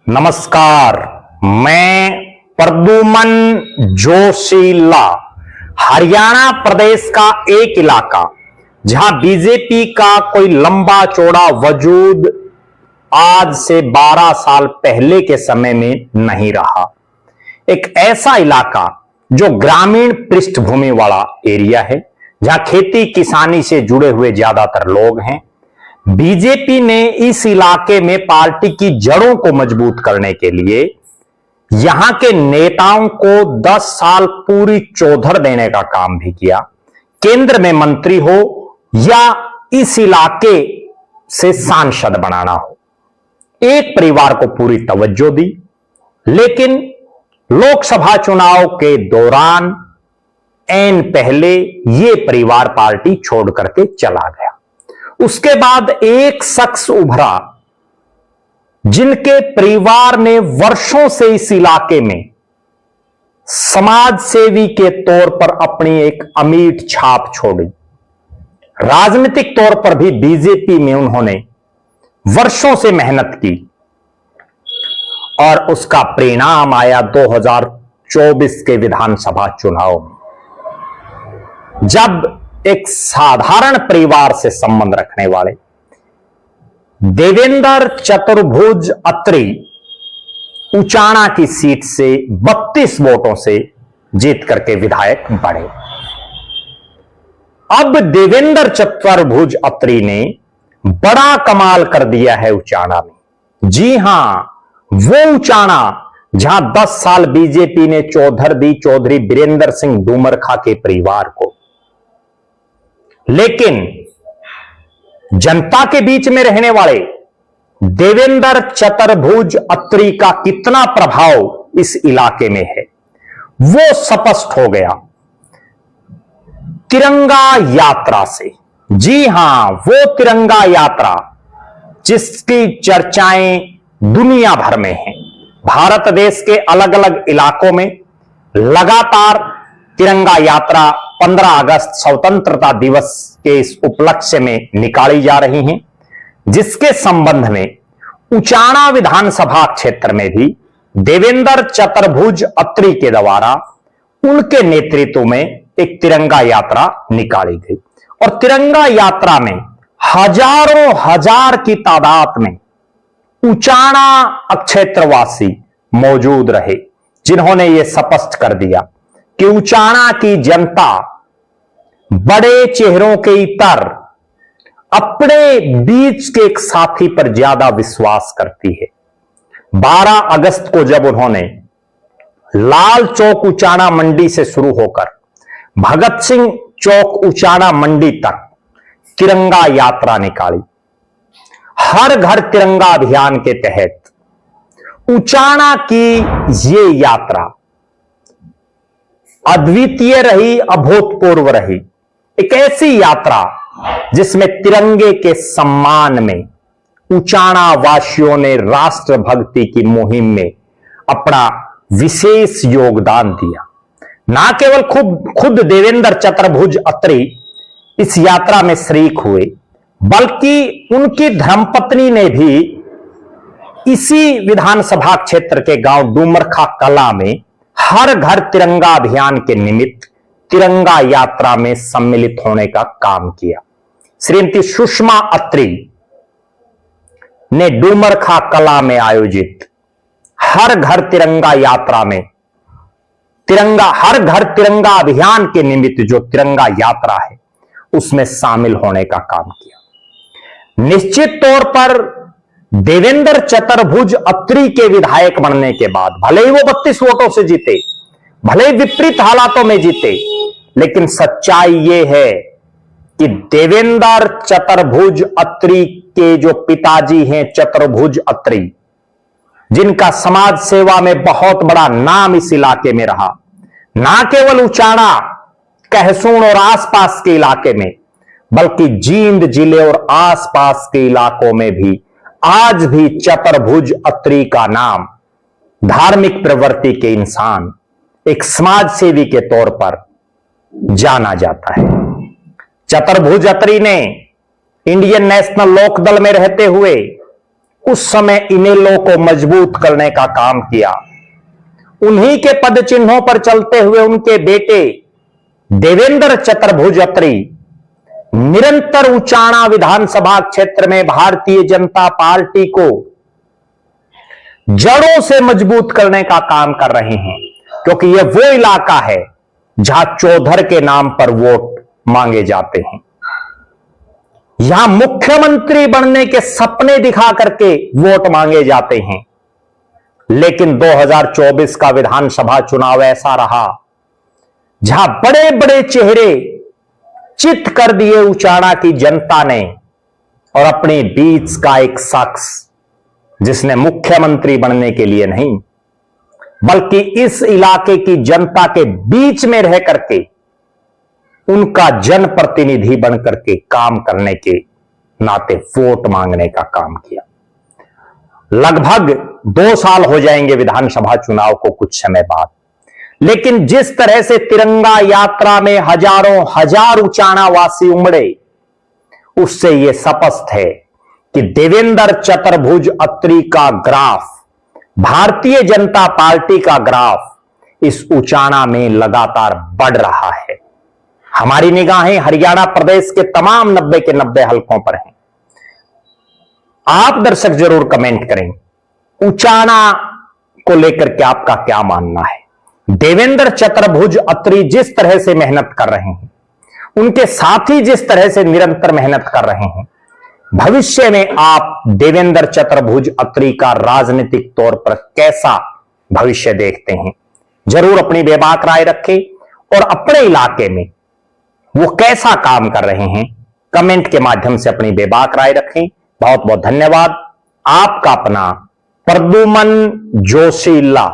नमस्कार, मैं प्रद्युमन जोशीला। हरियाणा प्रदेश का एक इलाका जहां बीजेपी का कोई लंबा चौड़ा वजूद आज से 12 साल पहले के समय में नहीं रहा। एक ऐसा इलाका जो ग्रामीण पृष्ठभूमि वाला एरिया है, जहां खेती किसानी से जुड़े हुए ज्यादातर लोग हैं। बीजेपी ने इस इलाके में पार्टी की जड़ों को मजबूत करने के लिए यहां के नेताओं को 10 साल पूरी चौधर देने का काम भी किया। केंद्र में मंत्री हो या इस इलाके से सांसद बनाना हो, एक परिवार को पूरी तवज्जो दी। लेकिन लोकसभा चुनाव के दौरान ऐन पहले यह परिवार पार्टी छोड़ करके चला गया। उसके बाद एक शख्स उभरा जिनके परिवार ने वर्षों से इस इलाके में समाज सेवी के तौर पर अपनी एक अमिट छाप छोड़ी। राजनीतिक तौर पर भी बीजेपी में उन्होंने वर्षों से मेहनत की और उसका परिणाम आया 2024 के विधानसभा चुनाव में, जब एक साधारण परिवार से संबंध रखने वाले देवेंद्र चतुर्भुज अत्री उचाना की सीट से 32 वोटों से जीत करके विधायक बने। अब देवेंद्र चतुर्भुज अत्री ने बड़ा कमाल कर दिया है उचाना में। जी हां, वो उचाना जहां 10 साल बीजेपी ने चौधर दी चौधरी बीरेंद्र सिंह डूमरखा के परिवार को, लेकिन जनता के बीच में रहने वाले देवेंद्र चतुर्भुज अत्री का कितना प्रभाव इस इलाके में है, वो स्पष्ट हो गया तिरंगा यात्रा से। जी हां, वो तिरंगा यात्रा जिसकी चर्चाएं दुनिया भर में हैं। भारत देश के अलग अलग इलाकों में लगातार तिरंगा यात्रा 15 अगस्त स्वतंत्रता दिवस के इस उपलक्ष्य में निकाली जा रही हैं, जिसके संबंध में उचाना विधानसभा क्षेत्र में भी देवेंद्र चतुर्भुज अत्री के द्वारा उनके नेतृत्व में एक तिरंगा यात्रा निकाली गई। और तिरंगा यात्रा में हजारों हजार की तादाद में उचाना क्षेत्रवासी मौजूद रहे, जिन्होंने यह स्पष्ट कर दिया कि उचाना की जनता बड़े चेहरों के इतर अपने बीच के एक साथी पर ज्यादा विश्वास करती है। 12 अगस्त को जब उन्होंने लाल चौक उचाना मंडी से शुरू होकर भगत सिंह चौक उचाना मंडी तक तिरंगा यात्रा निकाली, हर घर तिरंगा अभियान के तहत उचाना की ये यात्रा अद्वितीय रही, अभूतपूर्व रही। एक ऐसी यात्रा जिसमें तिरंगे के सम्मान में उचाना वासियों ने राष्ट्र भक्ति की मुहिम में अपना विशेष योगदान दिया। ना केवल खुद देवेंद्र चतुर्भुज अत्री इस यात्रा में शरीक हुए, बल्कि उनकी धर्मपत्नी ने भी इसी विधानसभा क्षेत्र के गांव डूमरखा कला में हर घर तिरंगा अभियान के निमित्त तिरंगा यात्रा में सम्मिलित होने का काम किया। श्रीमती सुषमा अत्री ने डूमरखा कला में आयोजित हर घर तिरंगा यात्रा में हर घर तिरंगा अभियान के निमित्त जो तिरंगा यात्रा है उसमें शामिल होने का काम किया। निश्चित तौर पर देवेंद्र चतुर्भुज अत्री के विधायक बनने के बाद भले ही वो 32 वोटों से जीते, भले ही विपरीत हालातों में जीते, लेकिन सच्चाई ये है कि देवेंद्र चतुर्भुज अत्री के जो पिताजी हैं चतुर्भुज अत्री, जिनका समाज सेवा में बहुत बड़ा नाम इस इलाके में रहा, ना केवल उचाना, कहसून और आसपास के इलाके में, बल्कि जींद जिले और आसपास के इलाकों में भी आज भी चतुर्भुज अत्री का नाम धार्मिक प्रवृत्ति के इंसान, एक समाज सेवी के तौर पर जाना जाता है। चतुर्भुज अत्री ने इंडियन नेशनल लोकदल में रहते हुए उस समय इनेलो को मजबूत करने का काम किया। उन्हीं के पद चिन्हों पर चलते हुए उनके बेटे देवेंद्र चतुर्भुज अत्री निरंतर उचाणा विधानसभा क्षेत्र में भारतीय जनता पार्टी को जड़ों से मजबूत करने का काम कर रहे हैं, क्योंकि यह वो इलाका है जहां चौधर के नाम पर वोट मांगे जाते हैं। यहां मुख्यमंत्री बनने के सपने दिखा करके वोट मांगे जाते हैं। लेकिन 2024 का विधानसभा चुनाव ऐसा रहा जहां बड़े बड़े चेहरे चित कर दिए उचाणा की जनता ने, और अपने बीच का एक शख्स जिसने मुख्यमंत्री बनने के लिए नहीं बल्कि इस इलाके की जनता के बीच में रह करके उनका जनप्रतिनिधि बनकर के काम करने के नाते वोट मांगने का काम किया। लगभग 2 साल हो जाएंगे विधानसभा चुनाव को कुछ समय बाद, लेकिन जिस तरह से तिरंगा यात्रा में हजारों हजार उचाणा वासी उमड़े, उससे यह स्पष्ट है कि देवेंद्र चतुर्भुज अत्री का ग्राफ, भारतीय जनता पार्टी का ग्राफ इस उचाणा में लगातार बढ़ रहा है। हमारी निगाहें हरियाणा प्रदेश के तमाम 90 के 90 हलकों पर हैं। आप दर्शक जरूर कमेंट करें, उचाणा को लेकर के आपका क्या मानना है। देवेंद्र चतुर्भुज अत्री जिस तरह से मेहनत कर रहे हैं, उनके साथी जिस तरह से निरंतर मेहनत कर रहे हैं, भविष्य में आप देवेंद्र चतुर्भुज अत्री का राजनीतिक तौर पर कैसा भविष्य देखते हैं, जरूर अपनी बेबाक राय रखें। और अपने इलाके में वो कैसा काम कर रहे हैं, कमेंट के माध्यम से अपनी बेबाक राय रखें। बहुत बहुत धन्यवाद। आपका अपना प्रद्युमन जोशीला।